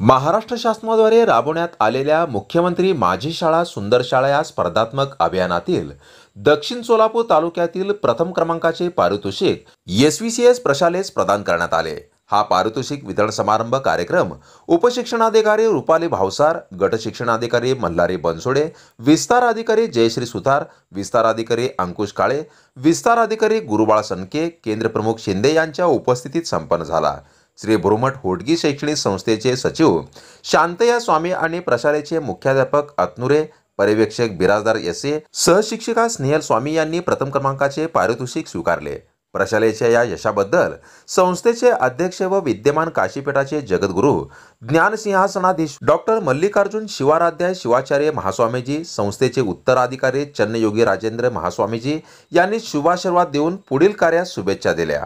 महाराष्ट्र शासनाद्वारे राबवण्यात आलेल्या मुख्यमंत्री माझी शाळा सुंदर शाळा या स्पर्धात्मक अभियानातील दक्षिण सोलापूर तालुक्यातील प्रथम क्रमांकाचे पारितोषिक SVCS प्रशालेस प्रदान करण्यात आले। हा पारितोषिक वितरण समारंभ कार्यक्रम उपशिक्षणाधिकारी रुपाली भावसार, गट शिक्षणाधिकारी मल्हारी बनसोडे, विस्तार अधिकारी जयश्री सुतार, विस्तार अधिकारी अंकुश काळे, विस्तार अधिकारी गुरुबाळ सनके, केंद्र प्रमुख शिंदे यांच्या उपस्थितीत संपन्न झाला। श्री बुरुमठ होटगी शैक्षणिक संस्थेचे सचिव शांतया स्वामी आणि प्रशालेचे मुख्याध्यापक अतनुरे, पर्यवेक्षक बिराजदार SA, सहशिक्षिका स्नेहल स्वामी यांनी प्रथम क्रमांकाचे पारितोषिक स्वीकारले। प्रशालेच्या या यशाबद्दल संस्थेचे अध्यक्ष व विद्यमान काशीपीठाचे जगद्गुरू ज्ञानसिंहासनाधीश डॉक्टर मल्लिकार्जुन शिवाराध्याय शिवाचार्य महास्वामीजी, संस्थेचे उत्तराधिकारी चन्नयोगी राजेंद्र महास्वामीजी यांनी शुभाशीर्वाद देऊन पुढील कार्यास शुभेच्छा दिल्या।